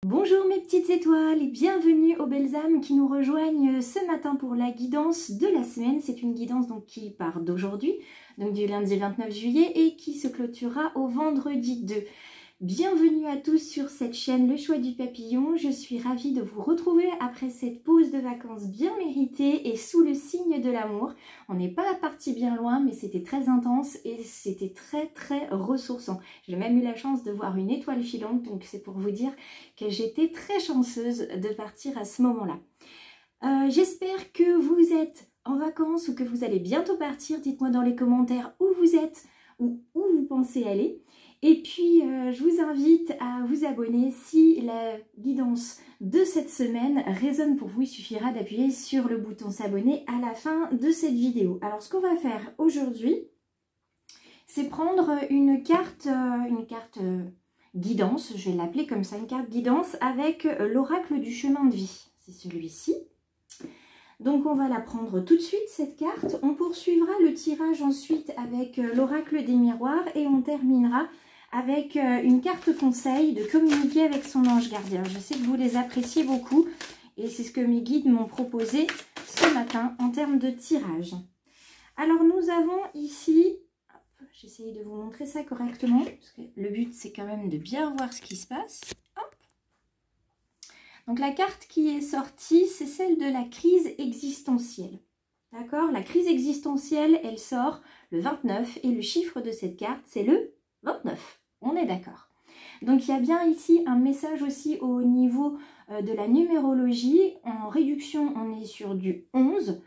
Bonjour mes petites étoiles et bienvenue aux belles âmes qui nous rejoignent ce matin pour la guidance de la semaine. C'est une guidance donc qui part d'aujourd'hui, donc du lundi 29 juillet et qui se clôturera au vendredi 2. Bienvenue à tous sur cette chaîne Le Choix du Papillon. Je suis ravie de vous retrouver après cette pause de vacances bien méritée et sous le signe de l'amour. On n'est pas parti bien loin, mais c'était très intense et c'était très ressourçant. J'ai même eu la chance de voir une étoile filante, donc c'est pour vous dire que j'étais très chanceuse de partir à ce moment-là. J'espère que vous êtes en vacances ou que vous allez bientôt partir. Dites-moi dans les commentaires où vous êtes ou où vous pensez aller. Et puis, je vous invite à vous abonner si la guidance de cette semaine résonne pour vous. Il suffira d'appuyer sur le bouton s'abonner à la fin de cette vidéo. Alors, ce qu'on va faire aujourd'hui, c'est prendre une carte guidance, je vais l'appeler comme ça, une carte guidance avec l'oracle du chemin de vie. C'est celui-ci. Donc, on va la prendre tout de suite, cette carte. On poursuivra le tirage ensuite avec l'oracle des miroirs et on terminera avec une carte conseil de communiquer avec son ange gardien. Je sais que vous les appréciez beaucoup et c'est ce que mes guides m'ont proposé ce matin en termes de tirage. Alors nous avons ici, j'essaye de vous montrer ça correctement, parce que le but c'est quand même de bien voir ce qui se passe. Hop. Donc la carte qui est sortie, c'est celle de la crise existentielle. D'accord? La crise existentielle, elle sort le 29 et le chiffre de cette carte, c'est le 29. On est d'accord. Donc il y a bien ici un message aussi au niveau de la numérologie. En réduction, on est sur du 11.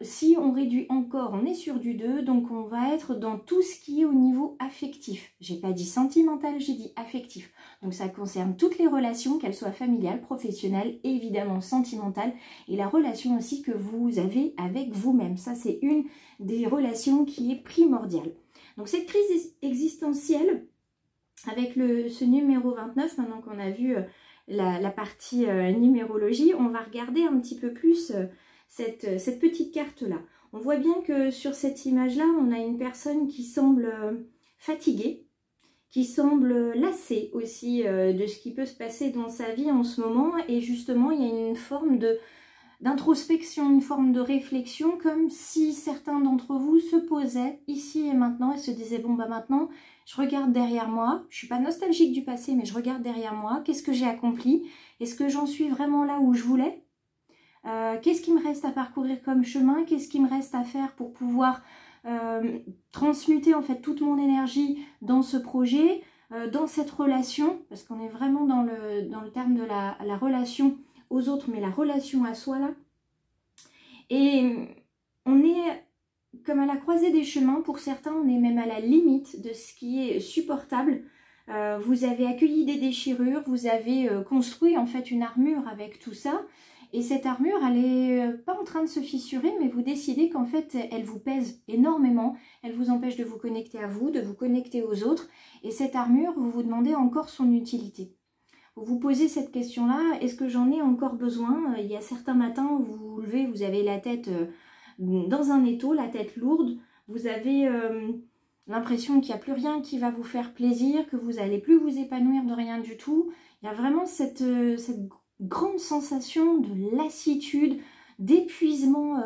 Si on réduit encore, on est sur du 2. Donc on va être dans tout ce qui est au niveau affectif. J'ai pas dit sentimental, j'ai dit affectif. Donc ça concerne toutes les relations, qu'elles soient familiales, professionnelles, et évidemment sentimentales. Et la relation aussi que vous avez avec vous-même. Ça c'est une des relations qui est primordiale. Donc cette crise existentielle, avec ce numéro 29, maintenant qu'on a vu la partie numérologie, on va regarder un petit peu plus cette petite carte-là. On voit bien que sur cette image-là, on a une personne qui semble fatiguée, qui semble lassée aussi de ce qui peut se passer dans sa vie en ce moment. Et justement, il y a une forme d'introspection, une forme de réflexion, comme si certains d'entre vous se posaient ici et maintenant et se disaient bon bah maintenant je regarde derrière moi, je suis pas nostalgique du passé mais je regarde derrière moi, qu'est-ce que j'ai accompli, est-ce que j'en suis vraiment là où je voulais, qu'est-ce qui me reste à parcourir comme chemin, qu'est-ce qui me reste à faire pour pouvoir transmuter en fait toute mon énergie dans ce projet, dans cette relation, parce qu'on est vraiment dans le terme de la relation aux autres, mais la relation à soi là. Et on est comme à la croisée des chemins. Pour certains, on est même à la limite de ce qui est supportable. Vous avez accueilli des déchirures, vous avez construit en fait une armure avec tout ça. Et cette armure, elle n'est pas en train de se fissurer, mais vous décidez qu'en fait, elle vous pèse énormément. Elle vous empêche de vous connecter à vous, de vous connecter aux autres. Et cette armure, vous vous demandez encore son utilité. Vous vous posez cette question-là, est-ce que j'en ai encore besoin? Il y a certains matins où vous vous levez, vous avez la tête dans un étau, la tête lourde, vous avez l'impression qu'il n'y a plus rien qui va vous faire plaisir, que vous n'allez plus vous épanouir de rien du tout. Il y a vraiment cette grande sensation de lassitude, d'épuisement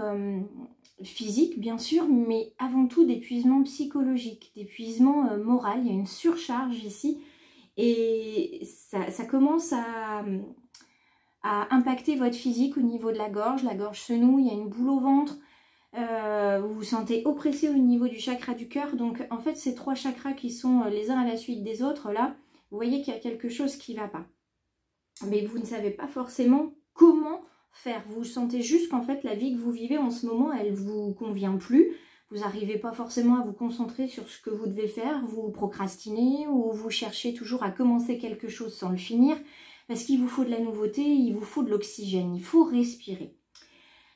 physique bien sûr, mais avant tout d'épuisement psychologique, d'épuisement moral. Il y a une surcharge ici. Et ça commence à impacter votre physique au niveau de la gorge se noue, il y a une boule au ventre, vous vous sentez oppressé au niveau du chakra du cœur. Donc en fait ces trois chakras qui sont les uns à la suite des autres là, vous voyez qu'il y a quelque chose qui ne va pas. Mais vous ne savez pas forcément comment faire, vous sentez juste qu'en fait la vie que vous vivez en ce moment, elle ne vous convient plus. Vous n'arrivez pas forcément à vous concentrer sur ce que vous devez faire, vous procrastinez ou vous cherchez toujours à commencer quelque chose sans le finir parce qu'il vous faut de la nouveauté, il vous faut de l'oxygène, il faut respirer.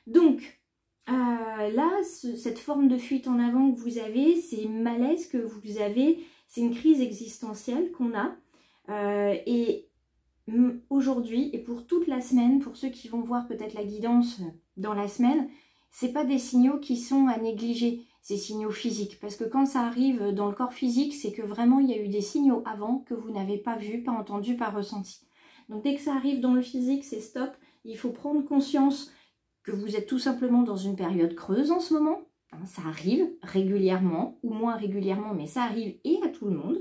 Donc là, cette forme de fuite en avant que vous avez, c'est malaise que vous avez, c'est une crise existentielle qu'on a et aujourd'hui et pour toute la semaine, pour ceux qui vont voir peut-être la guidance dans la semaine, c'est pas des signaux qui sont à négliger, ces signaux physiques. Parce que quand ça arrive dans le corps physique, c'est que vraiment il y a eu des signaux avant que vous n'avez pas vus, pas entendus, pas ressentis. Donc dès que ça arrive dans le physique, c'est stop. Il faut prendre conscience que vous êtes tout simplement dans une période creuse en ce moment. Ça arrive régulièrement, ou moins régulièrement, mais ça arrive et à tout le monde.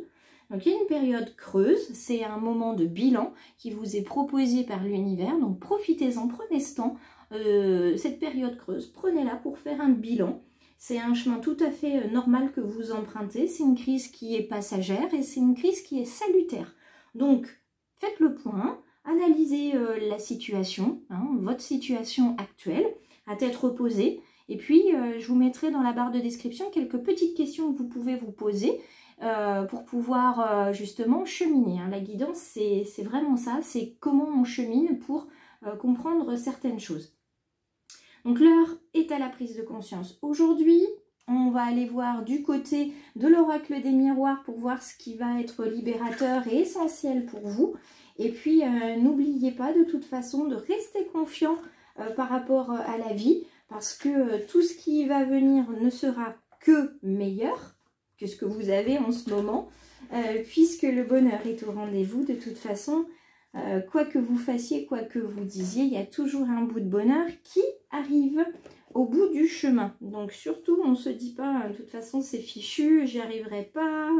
Donc il y a une période creuse, c'est un moment de bilan qui vous est proposé par l'univers. Donc profitez-en, prenez ce temps, cette période creuse, prenez-la pour faire un bilan. C'est un chemin tout à fait normal que vous empruntez. C'est une crise qui est passagère et c'est une crise qui est salutaire. Donc faites le point, analysez la situation, votre situation actuelle, à tête reposée. Et puis, je vous mettrai dans la barre de description quelques petites questions que vous pouvez vous poser pour pouvoir justement cheminer. La guidance, c'est vraiment ça, c'est comment on chemine pour comprendre certaines choses. Donc, l'heure est à la prise de conscience. Aujourd'hui, on va aller voir du côté de l'oracle des miroirs pour voir ce qui va être libérateur et essentiel pour vous. Et puis, n'oubliez pas de toute façon de rester confiant par rapport à la vie. Parce que tout ce qui va venir ne sera que meilleur que ce que vous avez en ce moment, puisque le bonheur est au rendez-vous. De toute façon, quoi que vous fassiez, quoi que vous disiez, il y a toujours un bout de bonheur qui arrive au bout du chemin. Donc surtout, on ne se dit pas, de toute façon c'est fichu, j'y arriverai pas.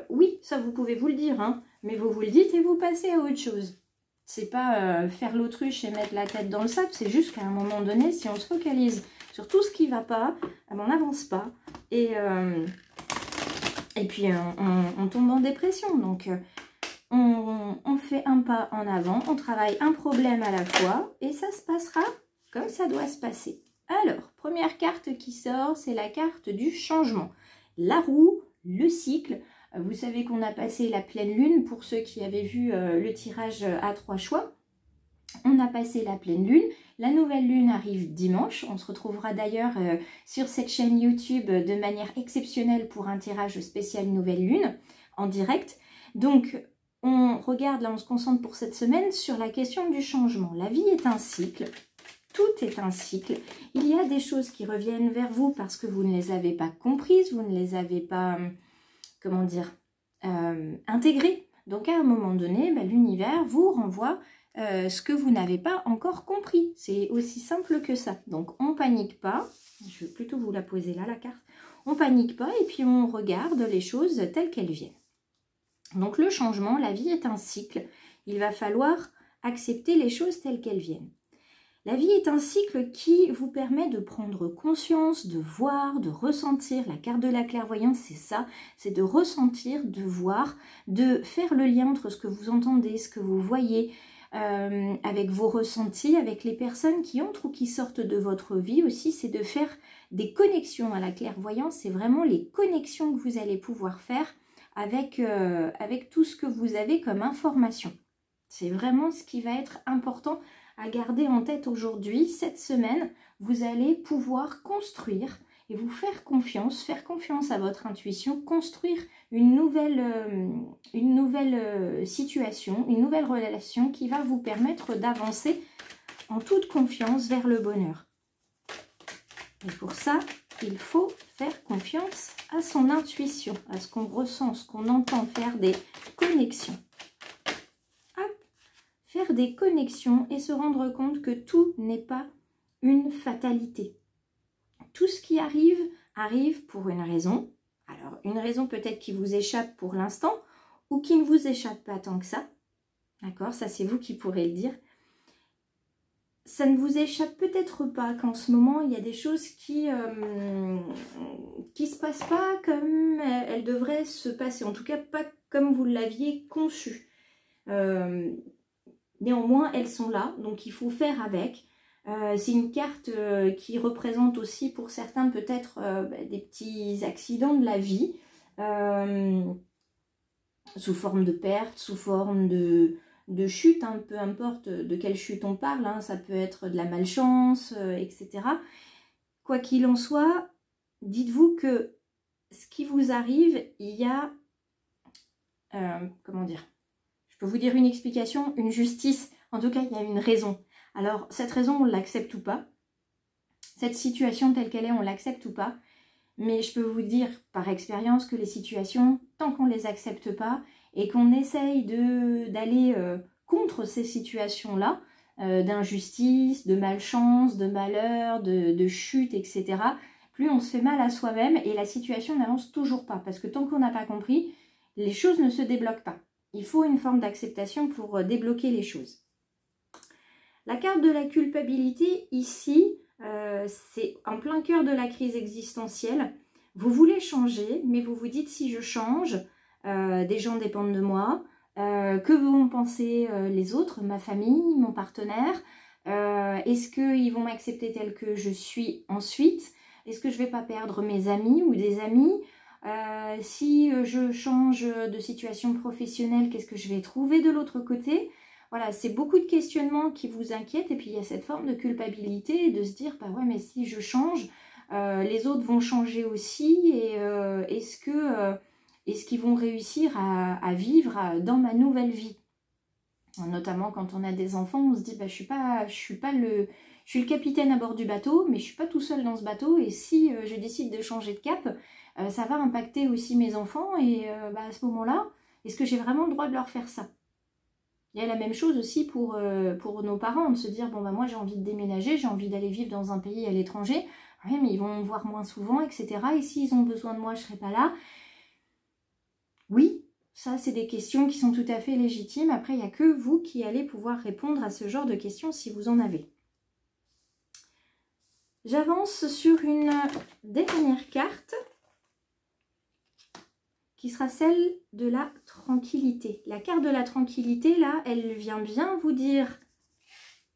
Oui, ça vous pouvez vous le dire, mais vous le dites et vous passez à autre chose. C'est pas faire l'autruche et mettre la tête dans le sable, c'est juste qu'à un moment donné, si on se focalise sur tout ce qui ne va pas, on n'avance pas. Et puis on tombe en dépression. Donc on fait un pas en avant, on travaille un problème à la fois et ça se passera comme ça doit se passer. Alors, première carte qui sort, c'est la carte du changement. La roue, le cycle. Vous savez qu'on a passé la pleine lune, pour ceux qui avaient vu le tirage à 3 choix. On a passé la pleine lune. La nouvelle lune arrive dimanche. On se retrouvera d'ailleurs sur cette chaîne YouTube de manière exceptionnelle pour un tirage spécial nouvelle lune en direct. Donc, on regarde, là on se concentre pour cette semaine sur la question du changement. La vie est un cycle. Tout est un cycle. Il y a des choses qui reviennent vers vous parce que vous ne les avez pas comprises, vous ne les avez pas... comment dire, intégré. Donc à un moment donné, l'univers vous renvoie ce que vous n'avez pas encore compris. C'est aussi simple que ça. Donc on panique pas. Je vais plutôt vous la poser là, la carte. On panique pas et puis on regarde les choses telles qu'elles viennent. Donc le changement, la vie est un cycle. Il va falloir accepter les choses telles qu'elles viennent. La vie est un cycle qui vous permet de prendre conscience, de voir, de ressentir. La carte de la clairvoyance, c'est ça, c'est de ressentir, de voir, de faire le lien entre ce que vous entendez, ce que vous voyez, avec vos ressentis, avec les personnes qui entrent ou qui sortent de votre vie aussi. C'est de faire des connexions à la clairvoyance, c'est vraiment les connexions que vous allez pouvoir faire avec tout ce que vous avez comme information. C'est vraiment ce qui va être important à garder en tête aujourd'hui. Cette semaine, vous allez pouvoir construire et vous faire confiance à votre intuition, construire une nouvelle situation, une nouvelle relation qui va vous permettre d'avancer en toute confiance vers le bonheur. Et pour ça, il faut faire confiance à son intuition, à ce qu'on ressent, ce qu'on entend, faire des connexions. Faire des connexions et se rendre compte que tout n'est pas une fatalité. Tout ce qui arrive, arrive pour une raison. Alors, une raison peut-être qui vous échappe pour l'instant ou qui ne vous échappe pas tant que ça. D'accord? Ça, c'est vous qui pourrez le dire. Ça ne vous échappe peut-être pas qu'en ce moment, il y a des choses qui se passent pas comme elles devraient se passer. En tout cas, pas comme vous l'aviez conçu. Néanmoins, elles sont là, donc il faut faire avec. C'est une carte qui représente aussi pour certains peut-être des petits accidents de la vie, sous forme de perte, sous forme de chute, peu importe de quelle chute on parle, ça peut être de la malchance, etc. Quoi qu'il en soit, dites-vous que ce qui vous arrive, il y a, comment dire, je peux vous dire une explication, une justice, en tout cas il y a une raison. Alors cette raison on l'accepte ou pas, cette situation telle qu'elle est on l'accepte ou pas, mais je peux vous dire par expérience que les situations, tant qu'on ne les accepte pas et qu'on essaye d'aller contre ces situations-là, d'injustice, de malchance, de malheur, de chute, etc., plus on se fait mal à soi-même et la situation n'avance toujours pas. Parce que tant qu'on n'a pas compris, les choses ne se débloquent pas. Il faut une forme d'acceptation pour débloquer les choses. La carte de la culpabilité, ici, c'est en plein cœur de la crise existentielle. Vous voulez changer, mais vous vous dites si je change, des gens dépendent de moi. Que vont penser les autres, ma famille, mon partenaire? Est-ce qu'ils vont m'accepter tel que je suis ensuite? Est-ce que je ne vais pas perdre mes amis ou des amis? Si je change de situation professionnelle, qu'est-ce que je vais trouver de l'autre côté? Voilà, c'est beaucoup de questionnements qui vous inquiètent et puis il y a cette forme de culpabilité de se dire, bah ouais, mais si je change, les autres vont changer aussi et est-ce qu'ils vont réussir à vivre dans ma nouvelle vie? Notamment quand on a des enfants, on se dit, bah, je suis le capitaine à bord du bateau, mais je ne suis pas tout seul dans ce bateau et si je décide de changer de cap, ça va impacter aussi mes enfants et bah, à ce moment-là, est-ce que j'ai vraiment le droit de leur faire ça? Il y a la même chose aussi pour nos parents, de se dire, bon bah moi j'ai envie de déménager, j'ai envie d'aller vivre dans un pays à l'étranger, oui mais ils vont me voir moins souvent, etc. Et s'ils ont besoin de moi, je ne serai pas là. Oui, ça c'est des questions qui sont tout à fait légitimes. Après, il n'y a que vous qui allez pouvoir répondre à ce genre de questions si vous en avez. J'avance sur une dernière carte qui sera celle de la tranquillité. La carte de la tranquillité, là, elle vient bien vous dire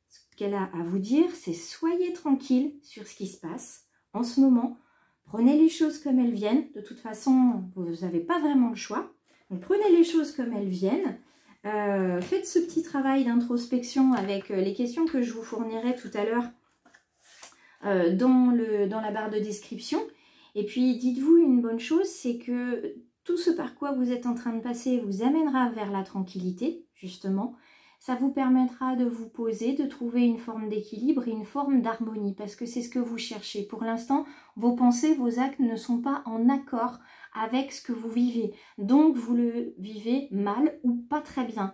ce qu'elle a à vous dire, c'est soyez tranquille sur ce qui se passe en ce moment. Prenez les choses comme elles viennent. De toute façon, vous n'avez pas vraiment le choix. Donc, prenez les choses comme elles viennent. Faites ce petit travail d'introspection avec les questions que je vous fournirai tout à l'heure dans la barre de description. Et puis, dites-vous une bonne chose, c'est que tout ce par quoi vous êtes en train de passer vous amènera vers la tranquillité, justement. Ça vous permettra de vous poser, de trouver une forme d'équilibre et une forme d'harmonie, parce que c'est ce que vous cherchez. Pour l'instant, vos pensées, vos actes ne sont pas en accord avec ce que vous vivez. Donc, vous le vivez mal ou pas très bien.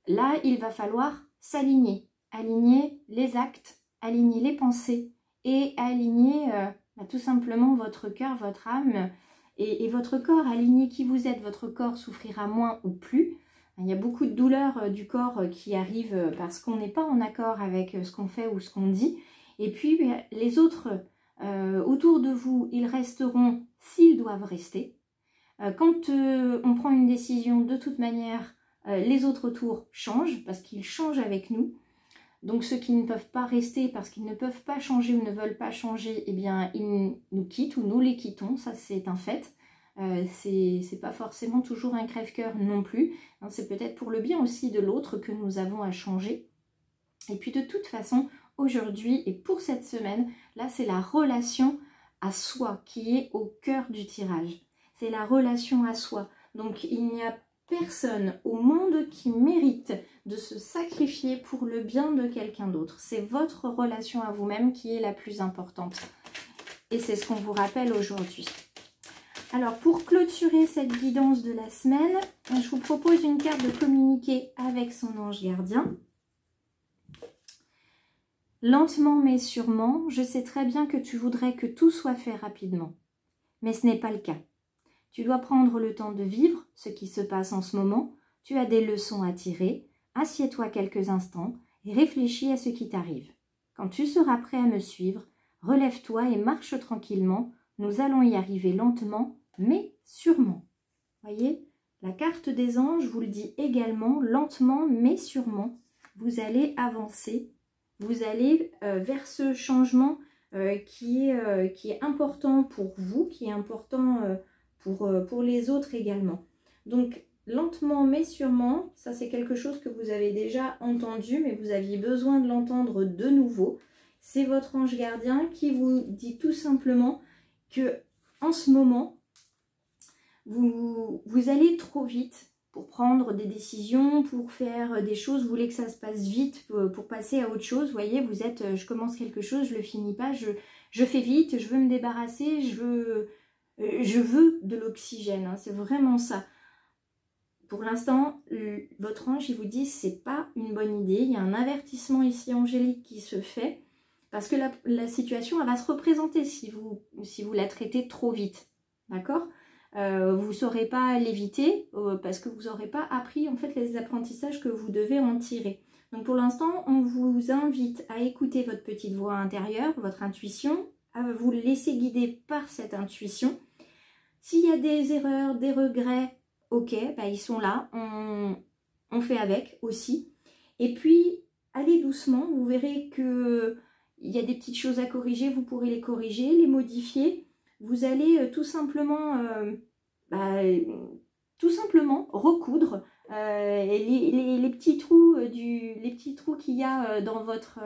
Là, il va falloir s'aligner. Aligner les actes, aligner les pensées et aligner tout simplement votre cœur, votre âme et votre corps. Aligner qui vous êtes. Votre corps souffrira moins ou plus. Il y a beaucoup de douleurs du corps qui arrivent parce qu'on n'est pas en accord avec ce qu'on fait ou ce qu'on dit. Et puis, les autres autour de vous, ils resteront s'ils doivent rester. Quand on prend une décision, de toute manière, les autres autour changent parce qu'ils changent avec nous. Donc ceux qui ne peuvent pas rester parce qu'ils ne peuvent pas changer ou ne veulent pas changer, eh bien ils nous quittent ou nous les quittons, ça c'est un fait. C'est pas forcément toujours un crève-cœur non plus. C'est peut-être pour le bien aussi de l'autre que nous avons à changer. Et puis de toute façon, aujourd'hui et pour cette semaine, là c'est la relation à soi qui est au cœur du tirage. C'est la relation à soi. Donc il n'y a personne au monde qui mérite de se sacrifier pour le bien de quelqu'un d'autre. C'est votre relation à vous-même qui est la plus importante. Et c'est ce qu'on vous rappelle aujourd'hui. Alors, pour clôturer cette guidance de la semaine, je vous propose une carte de communiquer avec son ange gardien. Lentement mais sûrement, je sais très bien que tu voudrais que tout soit fait rapidement. Mais ce n'est pas le cas. Tu dois prendre le temps de vivre ce qui se passe en ce moment. Tu as des leçons à tirer. Assieds-toi quelques instants et réfléchis à ce qui t'arrive. Quand tu seras prêt à me suivre, relève-toi et marche tranquillement. Nous allons y arriver lentement, mais sûrement. Voyez, la carte des anges vous le dit également, lentement, mais sûrement. Vous allez avancer, vous allez vers ce changement qui est important pour vous, qui est important pour les autres également. Donc, lentement mais sûrement, ça c'est quelque chose que vous avez déjà entendu, mais vous aviez besoin de l'entendre de nouveau. C'est votre ange gardien qui vous dit tout simplement que en ce moment, vous allez trop vite pour prendre des décisions, pour faire des choses, vous voulez que ça se passe vite pour passer à autre chose. Vous voyez, vous êtes, je commence quelque chose, je le finis pas, je fais vite, je veux me débarrasser, je veux de l'oxygène, hein, c'est vraiment ça. pour l'instant, votre ange, il vous dit c'est pas une bonne idée. Il y a un avertissement ici angélique qui se fait parce que la situation, elle va se représenter si vous la traitez trop vite. D'accord ? Vous ne saurez pas l'éviter parce que vous n'aurez pas appris en fait les apprentissages que vous devez en tirer. Donc pour l'instant, on vous invite à écouter votre petite voix intérieure, votre intuition, à vous laisser guider par cette intuition. S'il y a des erreurs, des regrets, ok, bah ils sont là, on fait avec aussi. Et puis, allez doucement, vous verrez qu'il y a des petites choses à corriger, vous pourrez les corriger, les modifier. Vous allez tout simplement recoudre les petits trous qu'il y a dans votre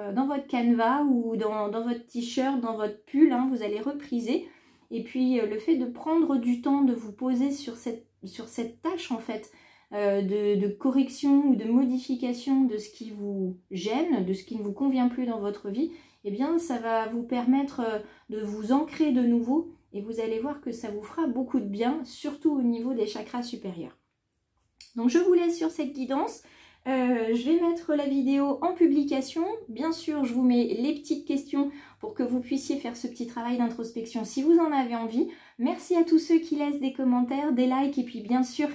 canevas ou dans votre t-shirt, dans votre pull, hein, vous allez repriser. Et puis le fait de prendre du temps de vous poser sur cette tâche en fait de correction ou de modification de ce qui vous gêne, de ce qui ne vous convient plus dans votre vie, eh bien ça va vous permettre de vous ancrer de nouveau et vous allez voir que ça vous fera beaucoup de bien, surtout au niveau des chakras supérieurs. Donc je vous laisse sur cette guidance. Je vais mettre la vidéo en publication. Bien sûr, je vous mets les petites questions pour que vous puissiez faire ce petit travail d'introspection si vous en avez envie. Merci à tous ceux qui laissent des commentaires, des likes et puis bien sûr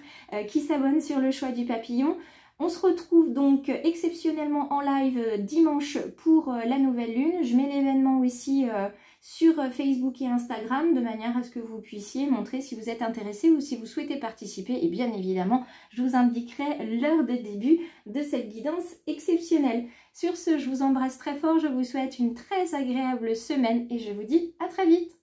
qui s'abonnent sur le choix du papillon. On se retrouve donc exceptionnellement en live dimanche pour la nouvelle lune. Je mets l'événement aussi sur Facebook et Instagram de manière à ce que vous puissiez montrer si vous êtes intéressé ou si vous souhaitez participer. Et bien évidemment, je vous indiquerai l'heure de début de cette guidance exceptionnelle. Sur ce, je vous embrasse très fort, je vous souhaite une très agréable semaine et je vous dis à très vite.